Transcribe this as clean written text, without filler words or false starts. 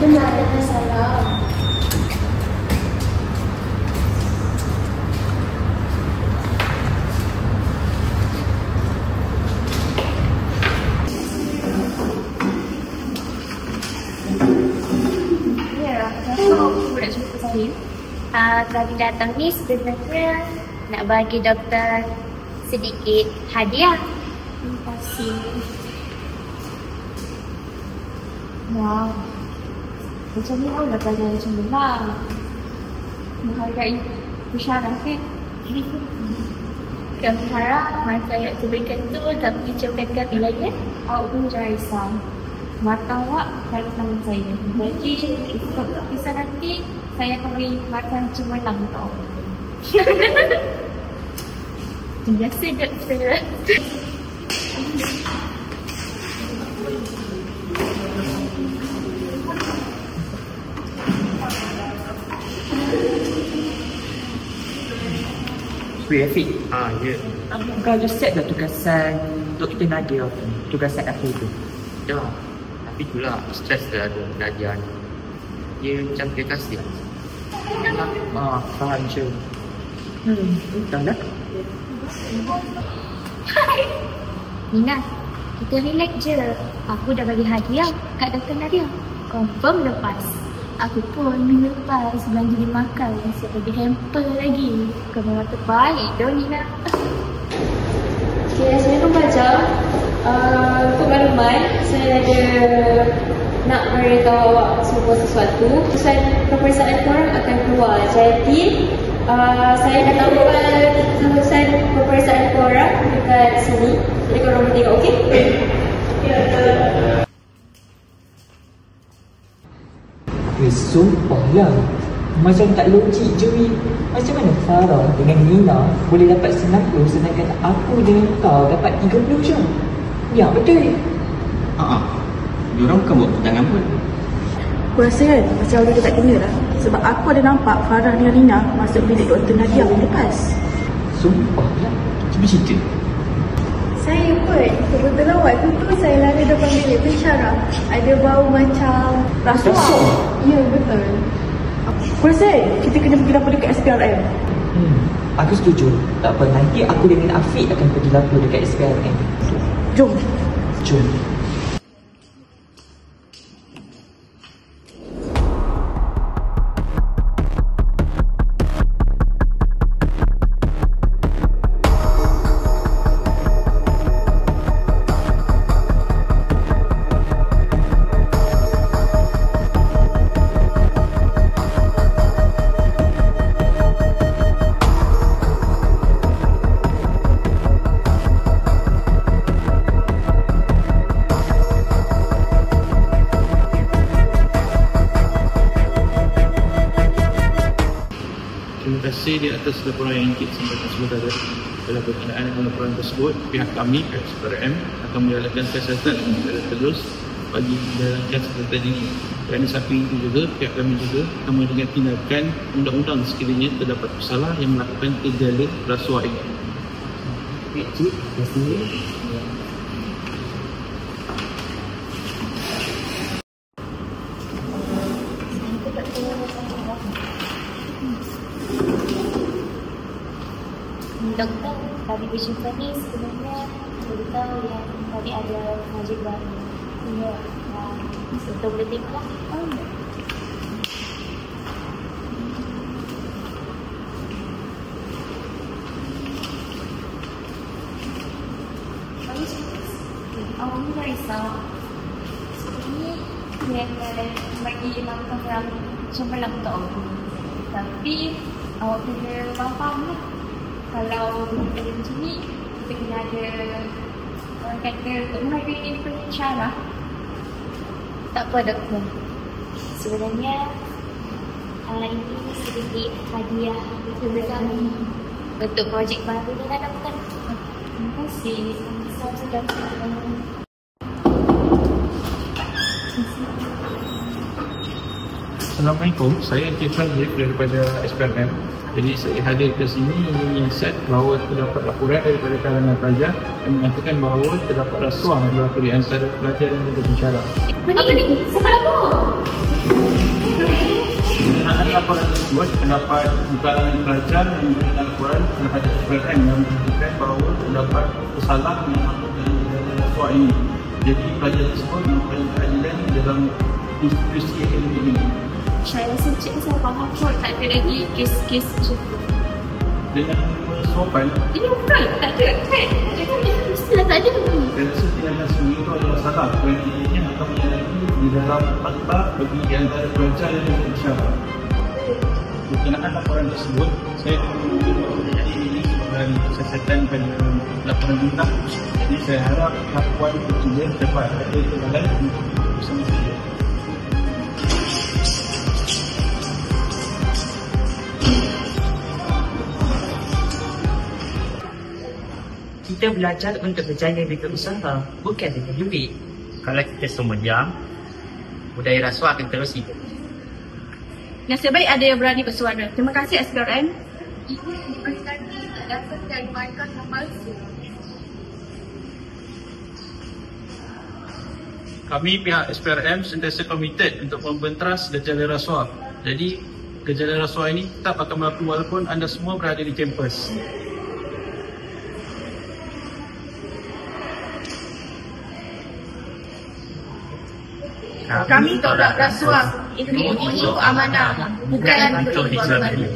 Benar ada masalah. Ya, aku nak jumpa saya. Kami datang ni sebenarnya nak bagi doktor sedikit hadiah. Terima kasih. Wow, macam ni awak dah belajar macam ni lah. Menghargai usaha kan? Kami harap masa yang terberikan tu tak mengecewakan kami lagi. Awak pun jangan risau. Mata awak kalau tangan saya. Jadi, untuk kisah nanti, saya akan beri makan cemerlang tau. Biasa doktor. Afiq. Ya. Kau just set dah tugasan untuk kita Nadia. Tugasan apa itu? Ya, tapi itulah stres dah ada Nadia ni. Dia macam dia kasih. Faham je. Entah lah. Nina, kita relax je. Aku dah bagi hadiah kat doktor Nadia. Confirm lepas. Aku pun minggu lepas belanja dia makan. Siap bagi hamper lagi. Kau memang terbaik dah Nina. Okay, saya pun baca untuk makluman, saya ada nak beritahu awak semua sesuatu. Keputusan peperiksaan korang akan keluar. Jadi, saya dah tambahkan keputusan peperiksaan korang dekat sini. Jadi korang boleh tengok, okey? Sumpah lah. Macam tak logik je ni. Macam mana Farah dengan Nina boleh dapat 90 sedangkan aku dengan kau dapat 30 je? Ya betul. Diorang bukan buat pertangan pun. Aku rasa kan macam orang tak kena lah. Sebab aku ada nampak Farah dengan Nina masuk bilik Dr. Nadia minggu lepas. Sumpah lah. Cuba cerita. Saya pun kebetulan waktu tu saya lari depan bilik pensyarah. Ada bau macam rasuah. Ya betul. Aku rasa kita kena pergi dapur dekat SPRM. Aku setuju. Tak apa, nanti aku dengan Afiq akan pergi dapur dekat SPRM. Jom. Jom. Terima kasih di atas laporan yang Encik sampaikan sebentar. Dalam berkenaan dengan laporan tersebut, pihak kami, SPRM, akan menjalankan siasatan secara terus bagi menjalankan siasatan ini. Kerana samping itu juga, pihak kami juga akan menjalankan tindakan undang-undang sekiranya terdapat bersalah yang melakukan tindakan rasuah ini. Encik, terima kasih. Doktor, tadi berjumpa ni sebenarnya beritahu yang tadi ada majlis baru. Ya, doktor boleh tengok lah. Awak ni dah risau. Sebenarnya dia akan bagi makan yang cemerlang untuk awak. Tapi awak kena faham lah. Kalau kita macam ni, kita kena ada orang kata untuk menghargai pensyarah. Tak apa doktor. Sebenarnya ini sedikit hadiah dari kami untuk projek baru ni lah doktor. Terima kasih. Sama-sama sudah bertemu. Assalamualaikum, saya Encik Fazif daripada SPRM. Jadi saya hadir ke sini menyiasat bahawa terdapat laporan daripada kalangan pelajar yang mengatakan bahawa terdapat rasuah berlaku di antara pelajar dan juga pensyarah. Apa ni? Siapa lapor? Berkenaan laporan tersebut, pendapat di kalangan pelajar dan juga laporan terhadap SPRM yang menunjukkan bahawa terdapat kesalahan yang masuk dalam gejala rasuah ini. Jadi pelajar tersebut mempunyai keadilan dalam institusi akademik ini. Saya rasa cikgu saya faham kot, tak ada lagi kes-kes macam tu. Dengan suapan, Ini bukan, tak ada kan? Cakap dia mestilah tak ada. saya rasa tindakan semua itu adalah salah kerana ianya akan menyalahi di dalam fakta bagi di antara pelajar yang bersyarat. Berkenaan laporan tersebut, saya mempunyai ini sebagai kesesatan pada laporan undang. Jadi saya harap pihak puan ketiga dapat ada kembali bersama saya. Kita belajar untuk berjaya dengan usaha, bukan dengan duit. Kalau kita semua diam, budaya rasuah akan terus hidup. Nasib baik ada yang berani bersuara. Terima kasih SPRM. Ibu tadi dapat dari markah yang palsu. Kami pihak SPRM sentiasa komited untuk membenteras gejala rasuah. Jadi, gejala rasuah ini tetap akan berlaku walaupun anda semua berada di kampus. Kami tolak rasuah. Ilmu itu amanah, bukan untuk dijual beli.